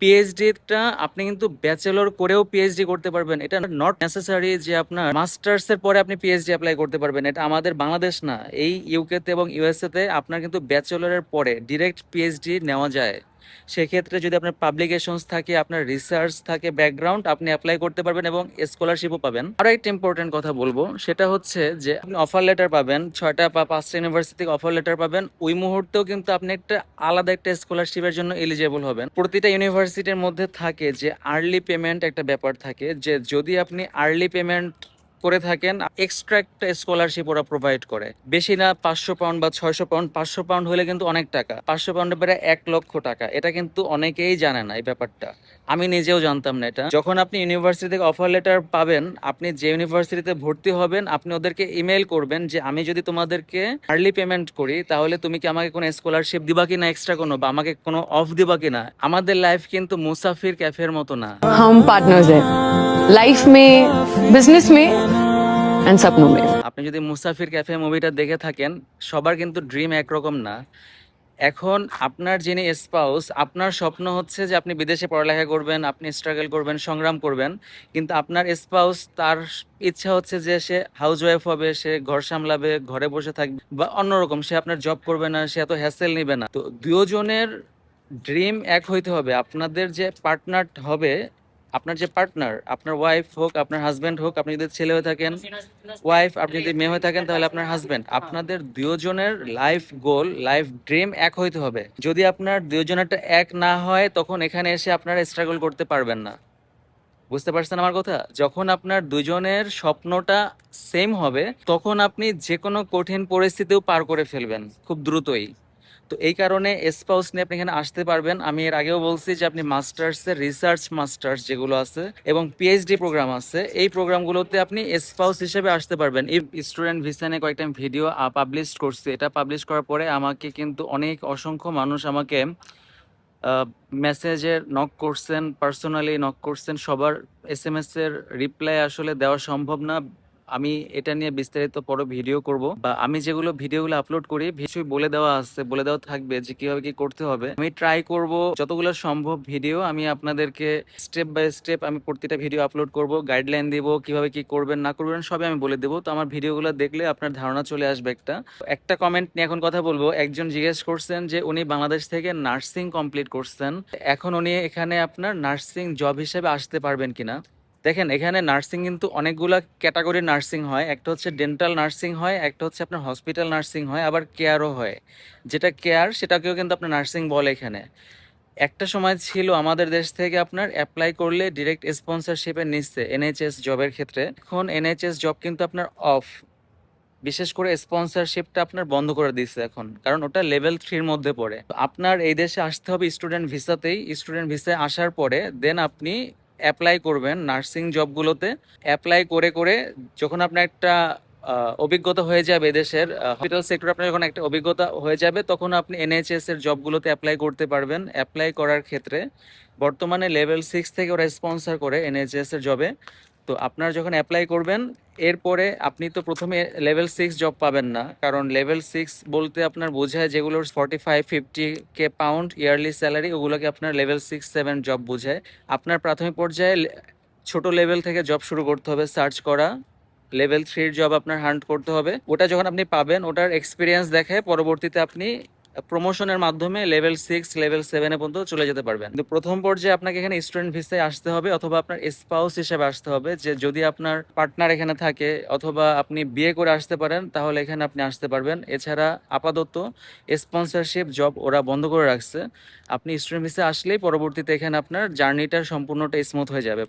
পিএইচডিটা আপনি কিন্তু ব্যাচেলর করেও পিএইচডি করতে পারবেন। এটা নট নেসেসারি যে আপনার মাস্টার্স এর পরে আপনি পিএইচডি অ্যাপ্লাই করতে পারবেন। এটা আমাদের বাংলাদেশ না, এই ইউকে তে এবং ইউএসএ তে আপনার কিন্তু ব্যাচেলরের পরে ডিরেক্ট পিএইচডি নেওয়া যায়। সেক্ষেত্রে যদি আপনার পাবলিকেশনস থাকে, আপনার রিসার্চ থাকে, ব্যাকগ্রাউন্ড, আপনি অ্যাপ্লাই করতে পারবেন এবং স্কলারশিপও পাবেন। আরো একটা ইম্পর্টেন্ট কথা বলবো, সেটা হচ্ছে যে আপনি অফার লেটার পাবেন, 6টা বা 5টা ইউনিভার্সিটি থেকে অফার লেটার পাবেন। ওই মুহূর্তেও কিন্তু আপনি একটা আলাদা একটা স্কলারশিপের জন্য এলিজেবল হবেন। প্রতিটা ইউনিভার্সিটির মধ্যে থাকে যে আর্লি পেমেন্ট একটা ব্যাপার থাকে, যে যদি আপনি আর্লি পেমেন্ট করে থাকেন এক্সট্রা একটা স্কলারশিপ ওরা প্রোভাইড করে। বেশি না, 500 পাউন্ড বা 600 পাউন্ড। 500 পাউন্ড হলে কিন্তু অনেক টাকা, 500 পাউন্ডে প্রায় 1 লক্ষ টাকা। এটা কিন্তু অনেকেই জানে না এই ব্যাপারটা, আমি নিজেও জানতাম না এটা। যখন আপনি ইউনিভার্সিটি থেকে অফার লেটার পাবেন, আপনি যে ইউনিভার্সিটিতে ভর্তি হবেন, আপনি ওদেরকে ইমেল করবেন যে আমি যদি তোমাদেরকে আর্লি পেমেন্ট করি তাহলে তুমি কি আমাকে কোনো স্কলারশিপ দিবা কিনা, এক্সট্রা কোনো, বা আমাকে কোনো অফ দিবা কিনা। আমাদের লাইফ কিন্তু মুসাফির ক্যাফের মতো না। हम पार्टनर्स हैं लाइफ में, बिजनेस में एंड सपनों में। আপনি যদি মুসাফির ক্যাফে মুভিটা দেখে থাকেন, সবার কিন্তু ড্রিম একরকম না। এখন আপনার যিনি স্পাউস, আপনার স্বপ্ন হচ্ছে যে আপনি বিদেশে পড়ালেখা করবেন, আপনি স্ট্রাগল করবেন, সংগ্রাম করবেন, কিন্তু আপনার স্পাউস তার ইচ্ছা হচ্ছে যে সে হাউস ওয়াইফ হবে, সে ঘর সামলাবে, ঘরে বসে থাকবে, বা অন্যরকম, সে আপনার জব করবে না, সে এত হ্যাসেল নিবে না। তো দুজনের ড্রিম এক হইতে হবে। আপনাদের যে পার্টনার হবে, আপনার যে পার্টনার, আপনার ওয়াইফ হোক, আপনার হাজবেন্ড হোক, আপনি যদি ছেলে হয়ে থাকেন ওয়াইফ, আপনি যদি মেয়ে হয়ে থাকেন তাহলে আপনার হাজবেন্ড, আপনাদের দুজনের লাইফ গোল, লাইফ ড্রিম এক হইতে হবে। যদি আপনার দুজনেরটা এক না হয়, তখন এখানে এসে আপনারা স্ট্রাগল করতে পারবেন না। বুঝতে পারছেন আমার কথা? যখন আপনার দুজনের স্বপ্নটা সেম হবে, তখন আপনি যে কোনো কঠিন পরিস্থিতিও পার করে ফেলবেন খুব দ্রুতই। তো এই কারণে স্পাউস নিয়ে আপনি এখানে আসতে পারবেন। আমি এর আগেও বলছি যে আপনি মাস্টার্সের রিসার্চ মাস্টার্স যেগুলো আছে এবং পিএইচডি প্রোগ্রাম আছে, এই প্রোগ্রামগুলোতে আপনি স্পাউস হিসেবে আসতে পারবেন। এই স্টুডেন্ট ভিসা নিয়ে কয়েকটা ভিডিও পাবলিশ করছি। এটা পাবলিশ করার পরে আমাকে কিন্তু অনেক অসংখ্য মানুষ আমাকে মেসেজে নক করছেন, পার্সোনালি নক করছেন। সবার এসএমএস এর রিপ্লাই আসলে দেওয়া সম্ভব না। আমি এটা নিয়ে বিস্তারিত পরে ভিডিও করব, বা আমি যেগুলো ভিডিওগুলো আপলোড করি কিছুই বলে দেওয়া আছে, বলে দেওয়া থাকবে যে কিভাবে কি করতে হবে। আমি ট্রাই করব যতগুলো সম্ভব ভিডিও আমি আপনাদেরকে স্টেপ বাই স্টেপ আমি প্রতিটা ভিডিও আপলোড করব, গাইডলাইন দিব, কিভাবে কি করবেন না করবেন সবই আমি বলে দেবো। তো আমার ভিডিওগুলো দেখলে আপনার ধারণা চলে আসবে একটা। একটা কমেন্ট নিয়ে এখন কথা বলবো। একজন জিজ্ঞেস করছেন যে উনি বাংলাদেশ থেকে নার্সিং কমপ্লিট করছেন, এখন উনি এখানে আপনার নার্সিং জব হিসেবে আসতে পারবেন কিনা। দেখেন, এখানে নার্সিং কিন্তু অনেকগুলা ক্যাটাগরির নার্সিং হয়। একটা হচ্ছে ডেন্টাল নার্সিং হয়, একটা হচ্ছে আপনার হসপিটাল নার্সিং হয়, আবার কেয়ারও হয়। যেটা কেয়ার সেটাকেও কিন্তু আপনার নার্সিং বলে এখানে। একটা সময় ছিল আমাদের দেশ থেকে আপনার অ্যাপ্লাই করলে ডিরেক্ট স্পন্সরশিপের নিচ্ছে এনএইচএস জবের ক্ষেত্রে। এখন এনএইচএস জব কিন্তু আপনার অফ, বিশেষ করে স্পন্সরশিপটা আপনার বন্ধ করে দিচ্ছে এখন, কারণ ওটা লেভেল 3-র মধ্যে পড়ে। তো আপনার এই দেশে আসতে হবে স্টুডেন্ট ভিসাতেই। স্টুডেন্ট ভিসায় আসার পরে দেন আপনি অ্যাপ্লাই করবেন নার্সিং জবগুলোতে। অ্যাপ্লাই করে করে যখন আপনার একটা অভিজ্ঞতা হয়ে যাবে এদেশের হসপিটাল সেক্টর, আপনার যখন একটা অভিজ্ঞতা হয়ে যাবে, তখন আপনি এনএইচএস এর জবগুলোতে অ্যাপ্লাই করতে পারবেন। অ্যাপ্লাই করার ক্ষেত্রে বর্তমানে লেভেল 6 থেকে ওরা স্পন্সর করে এনএইচএস এর জবে। তো আপনার যখন অ্যাপ্লাই করবেন, এরপরে আপনি তো প্রথমে লেভেল 6 জব পাবেন না, কারণ লেভেল 6 বলতে আপনার বোঝায় যেগুলোর 45-50 পাউন্ড ইয়ারলি স্যালারি, ওগুলোকে আপনার লেভেল 6-7 জব বোঝায়। আপনার প্রাথমিক পর্যায়ে ছোট লেভেল থেকে জব শুরু করতে হবে, সার্চ করা। লেভেল 3-র জব আপনার হান্ট করতে হবে। ওটা যখন আপনি পাবেন, ওটার এক্সপিরিয়েন্স দেখায় পরবর্তীতে আপনি প্রমোশনের মাধ্যমে লেভেল 6 লেভেল 7-এ পর্যন্ত চলে যেতে পারবেন। কিন্তু প্রথম পর্যায়ে আপনাকে এখানে স্টুডেন্ট ভিসায় আসতে হবে, অথবা আপনার স্পাউস হিসেবে আসতে হবে। যে যদি আপনার পার্টনার এখানে থাকে, অথবা আপনি বিয়ে করে আসতে পারেন, তাহলে এখানে আপনি আসতে পারবেন। এছাড়া আপাতত স্পন্সরশিপ জব ওরা বন্ধ করে রাখছে। আপনি স্টুডেন্ট ভিসা আসলেই পরবর্তীতে এখানে আপনার জার্নিটা সম্পূর্ণটা স্মুথ হয়ে যাবে।